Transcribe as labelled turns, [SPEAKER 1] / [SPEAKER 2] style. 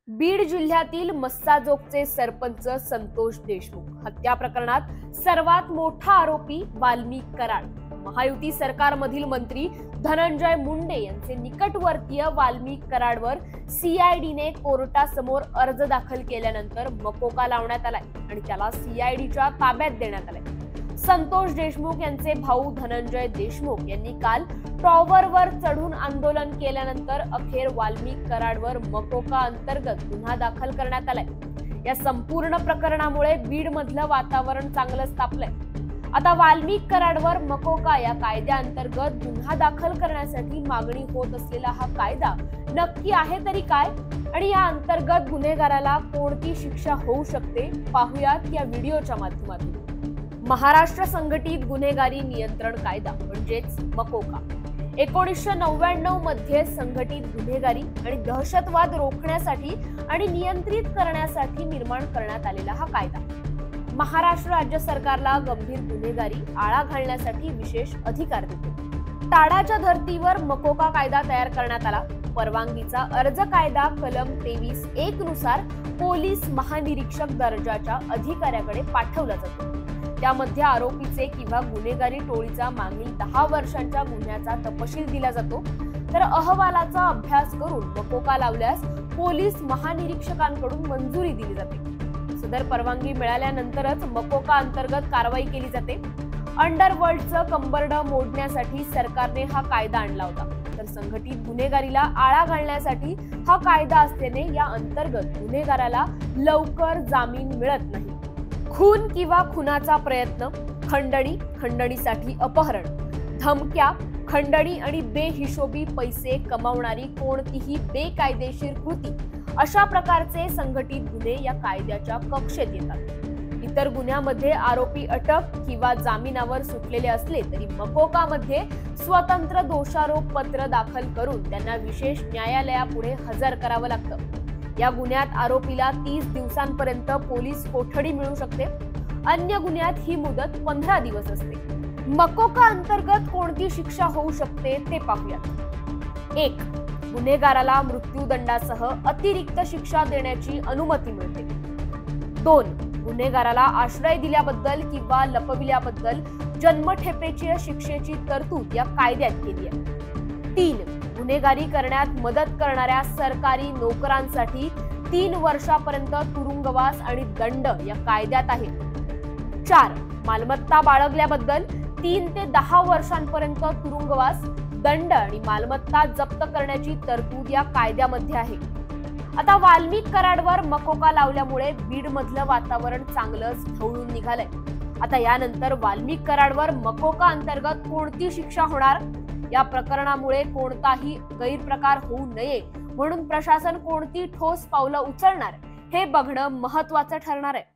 [SPEAKER 1] बीड जिल्ह्यातील मस्साजोगचे सरपंच संतोष देशमुख हत्या प्रकरणात सर्वात मोठा आरोपी वाल्मिक कराड, महायुती सरकारमधील मंत्री धनंजय मुंडे यांचे निकटवर्तीय वाल्मिक कराडवर सीआयडीने कोर्टासमोर अर्ज दाखल केल्यानंतर मकोका लावण्यात आलाय आणि त्याला सीआयडीच्या ताब्यात देण्यात आलाय। संतोष देशमुख यांचे भाऊ धनंजय देशमुख यांनी काल टॉवरवर चढून आंदोलन केल्यानंतर अखेर वाल्मिक कराडवर मकोका अंतर्गत गुन्हा दाखल करण्यात आलाय। या संपूर्ण प्रकरणामुळे बीड मधलं वातावरण चांगलंच तापलंय। आता वाल्मिक कराडवर मकोका या कायद्याअंतर्गत गुन्हा दाखल करण्यासाठी मागणी होत असलेला हा कायदा नक्की आहे तरी काय आणि या अंतर्गत गुन्हेगाराला कोणती शिक्षा होऊ शकते पाहूयात या व्हिडिओच्या माध्यमातून। महाराष्ट्र संघटित गुन्हेगारी नियंत्रण कायदा म्हणजेच मकोका 1999 मध्ये संघटित गुन्हेगारी आणि दहशतवाद रोखण्यासाठी आणि नियंत्रित करण्यासाठी निर्माण करण्यात आलेला हा कायदा महाराष्ट्र राज्य सरकारला गंभीर गुन्हेगारी आळा घालण्यासाठी विशेष अधिकार देतो। ताडाच्या धर्तीवर मकोका कायदा तयार करण्यात आला। परवानगीचा अर्ज कायदा कलम 23(1) नुसार पोलीस महानिरीक्षक दर्जाच्या अधिकाऱ्याकडे पाठवला जातो। त्यामध्ये आरोपीचे किंवा गुन्हेगारी टोळीचा मागील 10 वर्षांच्या गुन्ह्याचा तपशील दिला जातो। तर अहवालाचा अभ्यास करून मकोका लावल्यास पोलीस महानिरीक्षकांकडून मंजुरी दिली जाते। सदर परवानगी मिळाल्यानंतरच मकोका अंतर्गत कारवाई केली जाते। अंडरवर्ल्डचं कंबरड मोडण्यासाठी सरकारने हा कायदा आणला होता, तर संघटित गुन्हेगारीला आळा घालण्यासाठी हा कायदा असल्याने या अंतर्गत गुन्हेगाराला लवकर जामीन मिळत नाही। खून किंवा खुनाचा प्रयत्न, खंडणीसाठी अपहरण, धमक्या, खंडणी आणि बेहिशोबी पैसे कमावणारी कोणतीही बेकायदेशीर कृती अशा प्रकारचे संघटित गुन्हे या कायद्याच्या कक्षेत येतात। इतर गुन्ह्यामध्ये आरोपी अटक किंवा जामिनावर सुटलेले असले तरी मकोकामध्ये स्वतंत्र दोषारोप पत्र दाखल करून त्यांना विशेष न्यायालयापुढे हजर करावं लागतं। या गुन्ह्यात आरोपीला 30 दिवसांपर्यंत पोलीस कोठडी मिळू शकते। अन्य गुन्ह्यात ही मुदत 15 दिवस असते। मकोका अंतर्गत कोणती शिक्षा होऊ शकते ते पाहूयात। 1. गुन्हेगाराला मृत्यूदंडासह अतिरिक्त शिक्षा देण्याची अनुमती मिळते। 2. गुन्हेगाराला आश्रय दिल्याबद्दल किंवा लपविल्याबद्दल जन्मठेपेची शिक्षेची तरतूद या कायद्यात केली आहे। 3. गुन्हेगारी करण्यात मदत करणाऱ्या सरकारी नोकरांसाठी 3 वर्षापर्यंत तुरुंगवास आणि दंड या कायद्यात आहे। 4. मालमत्ता बाळगल्याबद्दल 3 ते 10 वर्षांपर्यंत तुरुंगवास, दंड आणि मालमत्ता जप्त करण्याची तरतूद या कायद्यामध्ये आहे। आता वाल्मिक कराडवर मकोका लावल्यामुळे बीड मधलं वातावरण चांगलंच ढवळून निघालंय। आता यानंतर वाल्मिक कराडवर मकोका अंतर्गत कोणती शिक्षा होणार, या प्रकरणामुळे कोणताही गैरप्रकार होऊ नये म्हणून प्रशासन कोणती ठोस पावलं उचलणार हे बघणं महत्त्वाचं ठरणार आहे।